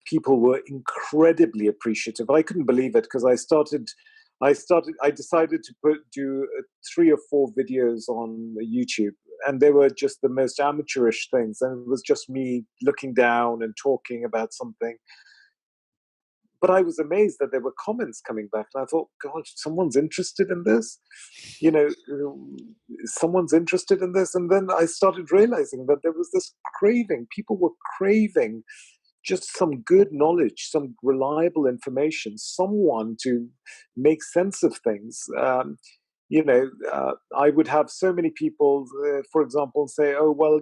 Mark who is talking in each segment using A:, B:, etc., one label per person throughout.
A: people were incredibly appreciative. I couldn't believe it because I decided to do 3 or 4 videos on YouTube, and they were just the most amateurish things. And it was just me looking down and talking about something. But I was amazed that there were comments coming back. And I thought, God, someone's interested in this? You know, someone's interested in this. And then I started realizing that there was this craving. People were craving just some good knowledge, some reliable information, someone to make sense of things. I would have so many people, for example, say, "Oh, well,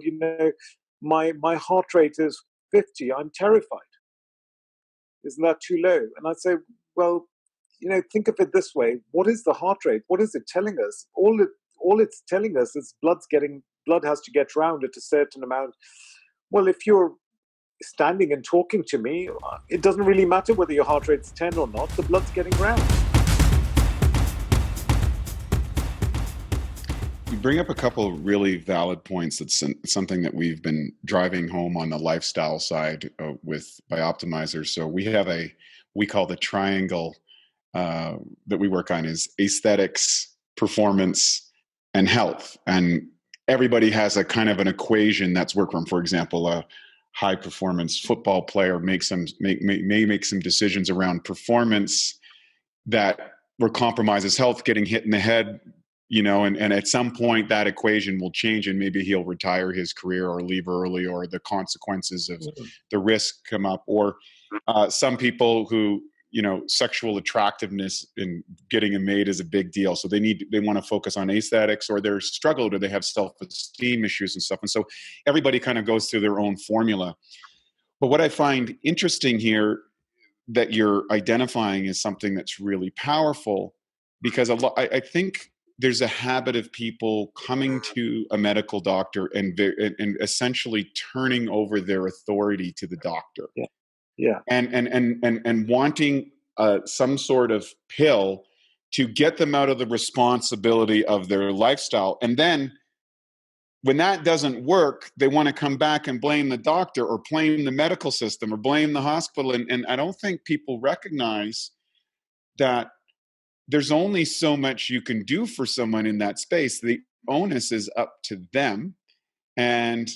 A: my heart rate is 50. I'm terrified. Isn't that too low?" And I'd say, "Well, think of it this way. What is the heart rate? What is it telling us? All it's telling us is blood has to get round at a certain amount. Well, if you're standing and talking to me, it doesn't really matter whether your heart rate's 10 or not. The blood's getting round."
B: You bring up a couple of really valid points. That's something that we've been driving home on the lifestyle side with BiOptimizers. So we call the triangle that we work on is aesthetics, performance, and health. And everybody has a kind of an equation that's worked from. For example, a high performance football player may make some decisions around performance that will compromise his health, getting hit in the head, and at some point that equation will change and maybe he'll retire his career or leave early, or the consequences of the risk come up. Or some people who, sexual attractiveness and getting a mate is a big deal. So they want to focus on aesthetics, or they're struggled, or they have self-esteem issues and stuff. And so everybody kind of goes through their own formula. But what I find interesting here that you're identifying is something that's really powerful, because I think there's a habit of people coming to a medical doctor and essentially turning over their authority to the doctor.
A: Yeah.
B: And wanting some sort of pill to get them out of the responsibility of their lifestyle. And then when that doesn't work, they want to come back and blame the doctor or blame the medical system or blame the hospital. And I don't think people recognize that there's only so much you can do for someone in that space. The onus is up to them. And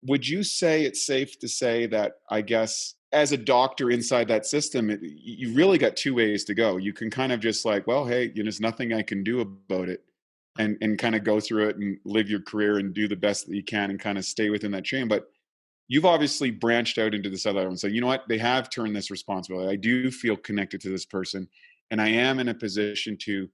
B: would you say it's safe to say that, I guess, as a doctor inside that system, you really got 2 ways to go. You can kind of just like, well, hey, there's nothing I can do about it, and kind of go through it and live your career and do the best that you can and kind of stay within that chain. But you've obviously branched out into this other one. So you know what? They have turned this responsibility. I do feel connected to this person, and I am in a position to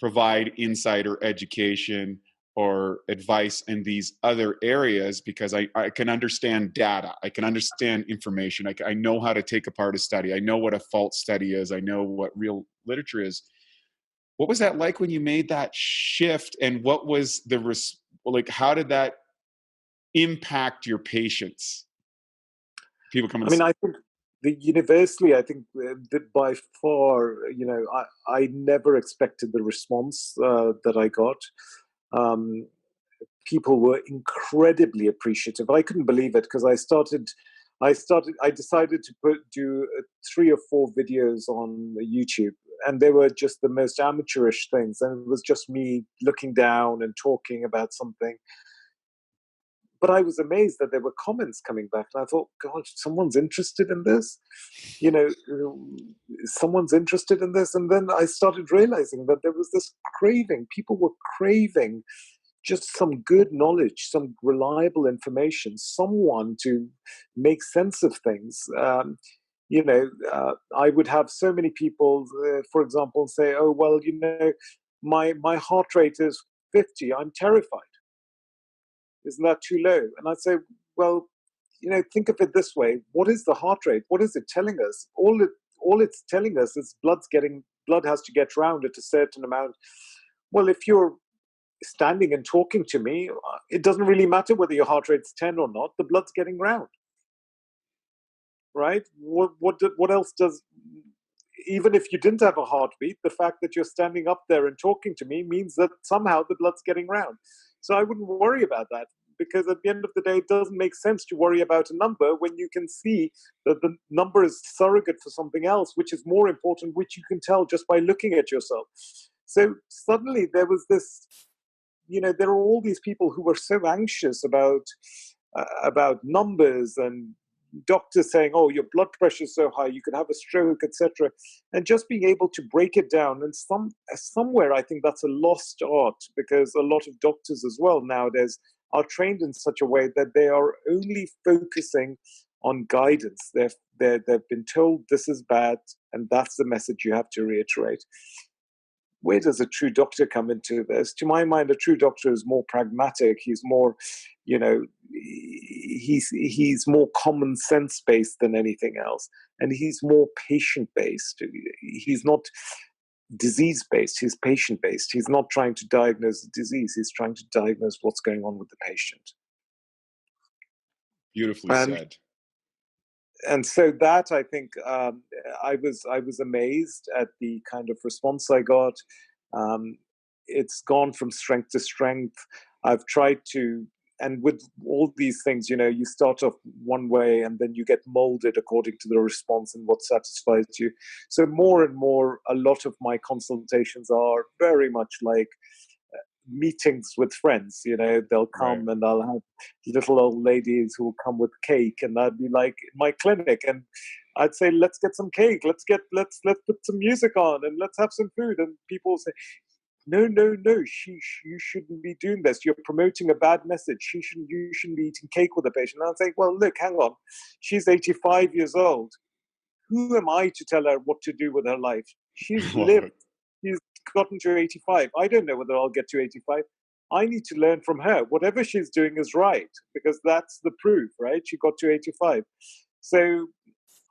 B: provide insider education or advice in these other areas, because I can understand data. I can understand information. I know how to take apart a study. I know what a false study is. I know what real literature is. What was that like when you made that shift, and what was how did that impact your patients? People come.
A: I think universally, I think that by far, I never expected the response that I got. People were incredibly appreciative. I couldn't believe it because I decided to do 3 or 4 videos on YouTube, and they were just the most amateurish things. And it was just me looking down and talking about something. But I was amazed that there were comments coming back. And I thought, God, someone's interested in this? Someone's interested in this. And then I started realizing that there was this craving. People were craving just some good knowledge, some reliable information, someone to make sense of things. I would have so many people, for example, say, "Oh, well, my heart rate is 50. I'm terrified. Isn't that too low?" And I'd say, "Well, think of it this way. What is the heart rate? What is it telling us? All it's telling us is blood has to get round at a certain amount. Well, if you're standing and talking to me, it doesn't really matter whether your heart rate's 10 or not. The blood's getting round, right? What else does? Even if you didn't have a heartbeat, the fact that you're standing up there and talking to me means that somehow the blood's getting round. So I wouldn't worry about that. because at the end of the day, it doesn't make sense to worry about a number when you can see that the number is surrogate for something else, which is more important, which you can tell just by looking at yourself. So suddenly there was this, there are all these people who were so anxious about numbers, and doctors saying, oh, your blood pressure is so high, you could have a stroke, etc. And just being able to break it down. And somewhere I think that's a lost art, because a lot of doctors as well nowadays are trained in such a way that they are only focusing on guidance. They've been told this is bad, and that's the message you have to reiterate. Where does a true doctor come into this? To my mind, a true doctor is more pragmatic. He's more, he's more common sense based than anything else, and he's more patient based. He's not disease based. He's patient based. He's not trying to diagnose the disease. He's trying to diagnose what's going on with the patient.
B: Beautifully said.
A: And so that, I think, I was amazed at the kind of response I got. It's gone from strength to strength. I've tried to, and with all these things, you start off one way and then you get molded according to the response and what satisfies you. So more and more, a lot of my consultations are very much like meetings with friends. They'll come, right, and I'll have little old ladies who will come with cake, and I'd be like in my clinic, and I'd say, let's get some cake, let's put some music on, and let's have some food. And people say, no, you shouldn't be doing this, you're promoting a bad message, you shouldn't be eating cake with a patient. And I'll say, well, look, hang on, she's 85 years old. Who am I to tell her what to do with her life? She's lived. She's gotten to 85. I don't know whether I'll get to 85. I need to learn from her. Whatever she's doing is right, because that's the proof, right? She got to 85. So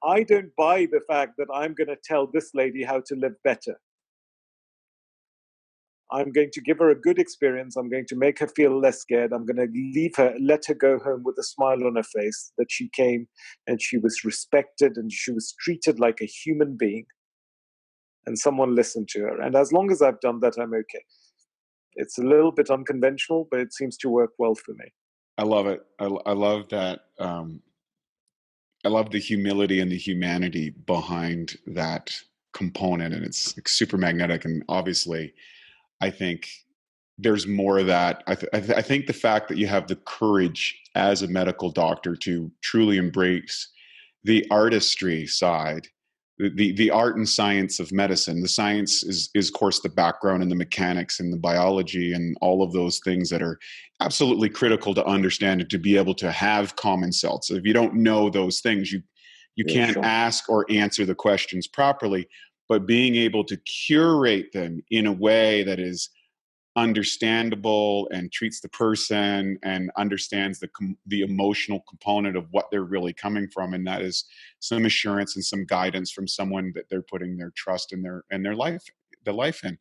A: I don't buy the fact that I'm going to tell this lady how to live better. I'm going to give her a good experience. I'm going to make her feel less scared. I'm going to let her go home with a smile on her face that she came and she was respected and she was treated like a human being, and someone listened to her. And as long as I've done that, I'm okay. It's a little bit unconventional, but it seems to work well for me.
B: I love it. I love that. I love the humility and the humanity behind that component, and it's super magnetic. And obviously, I think there's more of that. I think the fact that you have the courage as a medical doctor to truly embrace the artistry side, the art and science of medicine. The science is of course the background and the mechanics and the biology and all of those things that are absolutely critical to understand and to be able to have common sense. If you don't know those things, you can't ask or answer the questions properly. But being able to curate them in a way that is understandable and treats the person and understands the emotional component of what they're really coming from, and that is some assurance and some guidance from someone that they're putting their trust in their life in.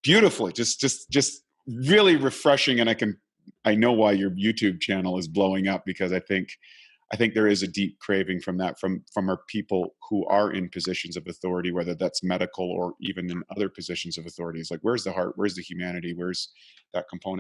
B: Beautifully, just really refreshing. And I know why your YouTube channel is blowing up, because I think there is a deep craving from that, from our people who are in positions of authority, whether that's medical or even in other positions of authority. It's like, where's the heart? Where's the humanity? Where's that component?